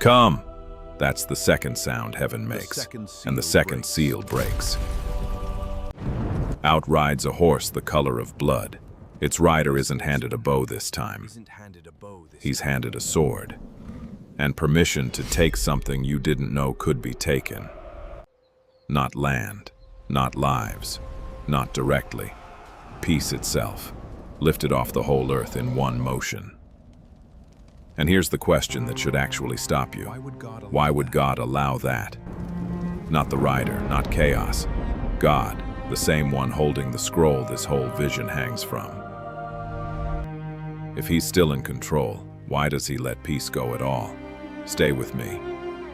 Come! That's the second sound heaven makes, and the second seal breaks. Out rides a horse the color of blood. Its rider isn't handed a bow this time. He's handed a sword, and permission to take something you didn't know could be taken. Not land, not lives, not directly. Peace itself, lifted off the whole earth in one motion. And here's the question that should actually stop you. Why would God allow that? Not the rider, not chaos. God, the same one holding the scroll this whole vision hangs from. If he's still in control, why does he let peace go at all? Stay with me.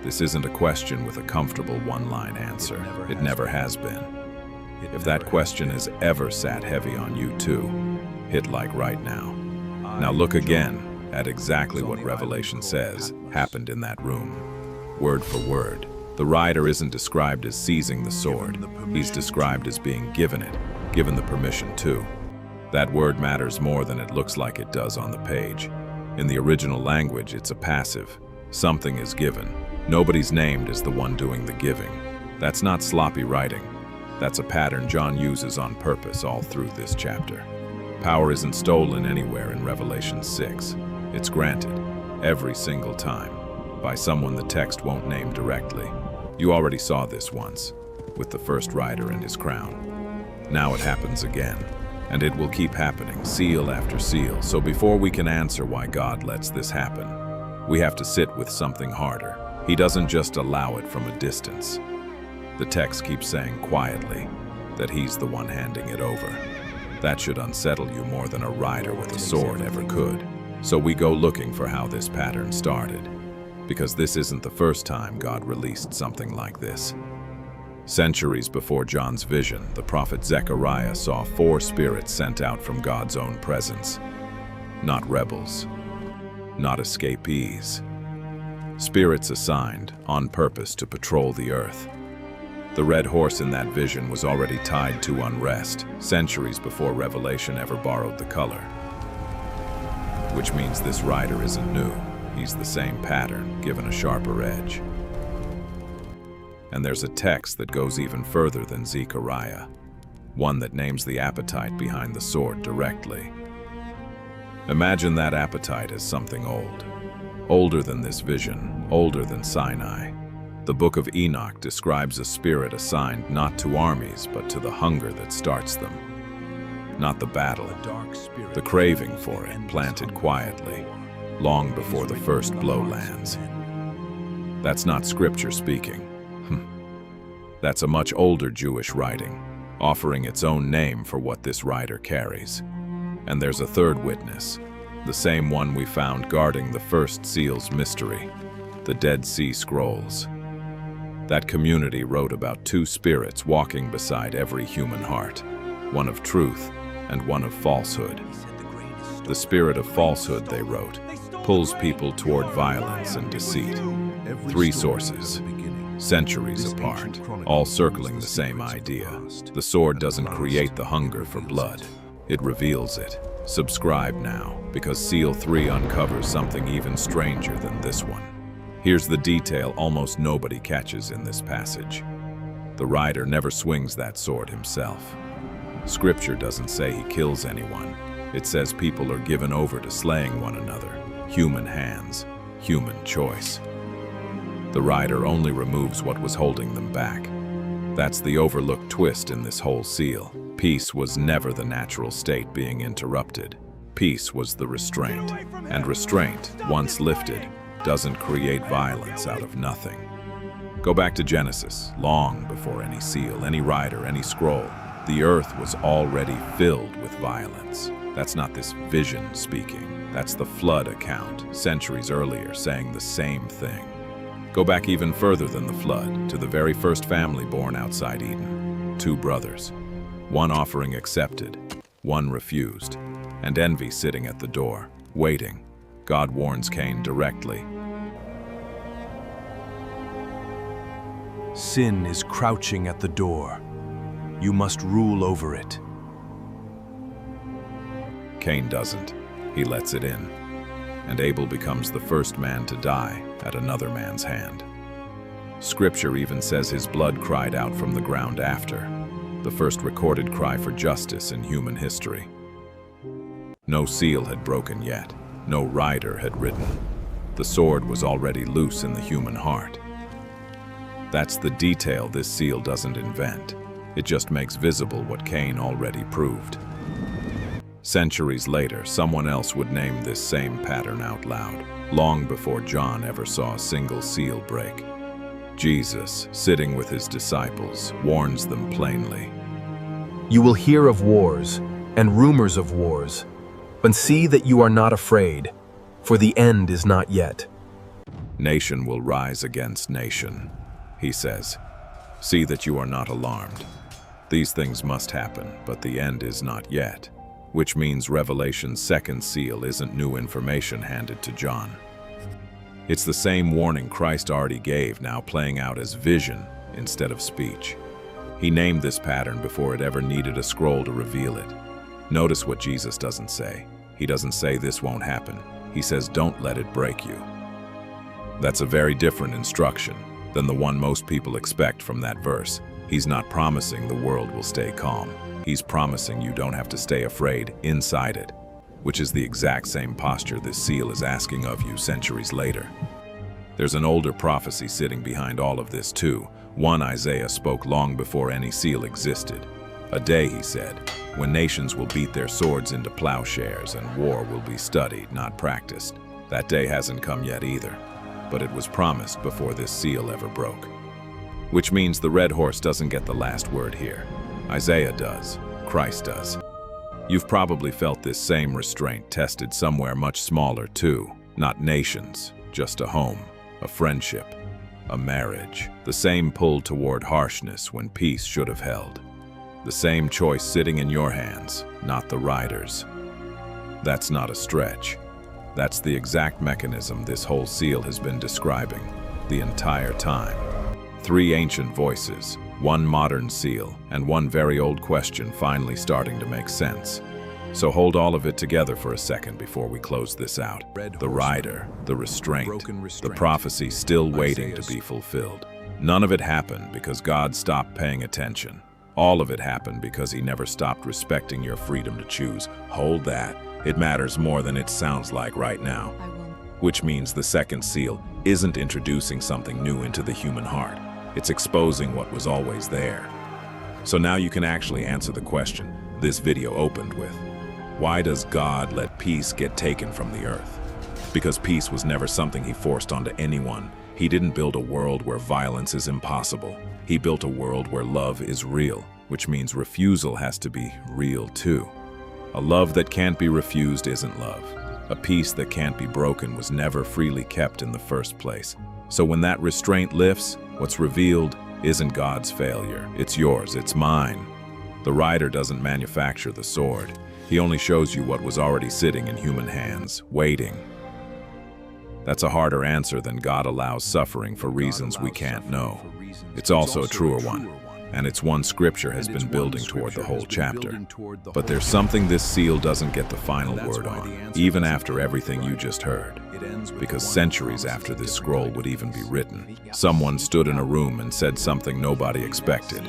This isn't a question with a comfortable one-line answer. It never has been. If that question has ever sat heavy on you too, hit like right now. Now look again at exactly what Revelation says happened in that room. Word for word. The rider isn't described as seizing the sword. He's described as being given it, given the permission to. That word matters more than it looks like it does on the page. In the original language, it's a passive. Something is given. Nobody's named as the one doing the giving. That's not sloppy writing. That's a pattern John uses on purpose all through this chapter. Power isn't stolen anywhere in Revelation 6. It's granted, every single time, by someone the text won't name directly. You already saw this once, with the first rider and his crown. Now it happens again, and it will keep happening, seal after seal. So before we can answer why God lets this happen, we have to sit with something harder. He doesn't just allow it from a distance. The text keeps saying quietly that he's the one handing it over. That should unsettle you more than a rider with a sword ever could. So we go looking for how this pattern started, because this isn't the first time God released something like this. Centuries before John's vision, the prophet Zechariah saw 4 spirits sent out from God's own presence. Not rebels, not escapees. Spirits assigned on purpose to patrol the earth. The red horse in that vision was already tied to unrest, centuries before Revelation ever borrowed the color. Which means this rider isn't new. He's the same pattern, given a sharper edge. And there's a text that goes even further than Zechariah, one that names the appetite behind the sword directly. Imagine that appetite as something old. Older than this vision, older than Sinai. The Book of Enoch describes a spirit assigned not to armies, but to the hunger that starts them. Not the battle, the craving for it, planted quietly, long before the first blow lands. That's not scripture speaking. That's a much older Jewish writing, offering its own name for what this rider carries. And there's a third witness, the same one we found guarding the first seal's mystery, the Dead Sea Scrolls. That community wrote about 2 spirits walking beside every human heart, one of truth and one of falsehood. The spirit of falsehood, they wrote, pulls people toward violence and deceit. 3 sources, centuries apart, all circling the same idea. The sword doesn't create the hunger for blood, it reveals it. Subscribe now, because Seal 3 uncovers something even stranger than this one. Here's the detail almost nobody catches in this passage. The rider never swings that sword himself. Scripture doesn't say he kills anyone. It says people are given over to slaying one another. Human hands, human choice. The rider only removes what was holding them back. That's the overlooked twist in this whole seal. Peace was never the natural state being interrupted. Peace was the restraint. And restraint, once lifted, doesn't create violence out of nothing. Go back to Genesis, long before any seal, any rider, any scroll. The earth was already filled with violence. That's not this vision speaking. That's the flood account, centuries earlier, saying the same thing. Go back even further than the flood, to the very first family born outside Eden. 2 brothers. One offering accepted, one refused, and envy sitting at the door, waiting. God warns Cain directly. Sin is crouching at the door. You must rule over it. Cain doesn't. He lets it in. And Abel becomes the first man to die at another man's hand. Scripture even says his blood cried out from the ground after, the first recorded cry for justice in human history. No seal had broken yet, no rider had ridden. The sword was already loose in the human heart. That's the detail this seal doesn't invent. It just makes visible what Cain already proved. Centuries later, someone else would name this same pattern out loud, long before John ever saw a single seal break. Jesus, sitting with his disciples, warns them plainly. You will hear of wars and rumors of wars, but see that you are not afraid, for the end is not yet. Nation will rise against nation, he says. See that you are not alarmed. These things must happen, but the end is not yet, which means Revelation's second seal isn't new information handed to John. It's the same warning Christ already gave, now playing out as vision instead of speech. He named this pattern before it ever needed a scroll to reveal it. Notice what Jesus doesn't say. He doesn't say this won't happen. He says don't let it break you. That's a very different instruction than the one most people expect from that verse. He's not promising the world will stay calm. He's promising you don't have to stay afraid inside it, which is the exact same posture this seal is asking of you centuries later. There's an older prophecy sitting behind all of this too, one Isaiah spoke long before any seal existed. A day, he said, when nations will beat their swords into plowshares and war will be studied, not practiced. That day hasn't come yet either, but it was promised before this seal ever broke. Which means the red horse doesn't get the last word here. Isaiah does. Christ does. You've probably felt this same restraint tested somewhere much smaller too. Not nations, just a home, a friendship, a marriage. The same pull toward harshness when peace should have held. The same choice sitting in your hands, not the rider's. That's not a stretch. That's the exact mechanism this whole seal has been describing the entire time. 3 ancient voices, 1 modern seal, and 1 very old question finally starting to make sense. So hold all of it together for a second before we close this out. The rider, the restraint, the prophecy still waiting to be fulfilled. None of it happened because God stopped paying attention. All of it happened because he never stopped respecting your freedom to choose. Hold that. It matters more than it sounds like right now. Which means the second seal isn't introducing something new into the human heart. It's exposing what was always there. So now you can actually answer the question this video opened with. Why does God let peace get taken from the earth? Because peace was never something he forced onto anyone. He didn't build a world where violence is impossible. He built a world where love is real, which means refusal has to be real too. A love that can't be refused isn't love. A peace that can't be broken was never freely kept in the first place. So when that restraint lifts, what's revealed isn't God's failure. It's yours, it's mine. The rider doesn't manufacture the sword. He only shows you what was already sitting in human hands, waiting. That's a harder answer than God allows suffering for reasons we can't know. It's also a truer one, and it's one Scripture has been building toward the whole chapter. But there's something this seal doesn't get the final word on, even after everything you just heard. Because centuries after this scroll would even be written, someone stood in a room and said something nobody expected.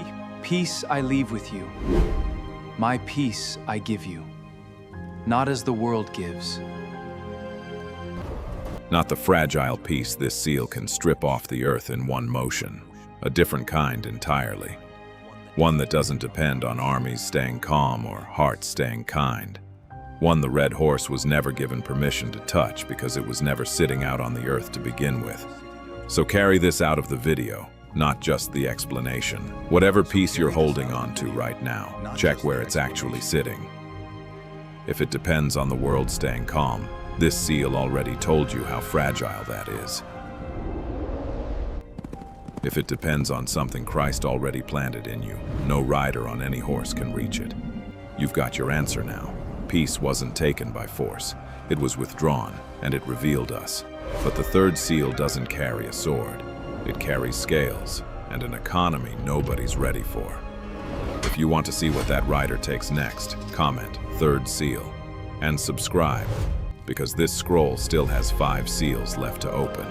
Peace I leave with you. My peace I give you. Not as the world gives. Not the fragile peace this seal can strip off the earth in one motion. A different kind entirely. One that doesn't depend on armies staying calm or hearts staying kind. One the red horse was never given permission to touch because it was never sitting out on the earth to begin with. So carry this out of the video, not just the explanation. Whatever piece you're holding on to right now, check where it's actually sitting. If it depends on the world staying calm, this seal already told you how fragile that is. If it depends on something Christ already planted in you, no rider on any horse can reach it. You've got your answer now. Peace wasn't taken by force. It was withdrawn, and it revealed us. But the third seal doesn't carry a sword. It carries scales, and an economy nobody's ready for. If you want to see what that rider takes next, comment third seal, and subscribe, because this scroll still has 5 seals left to open.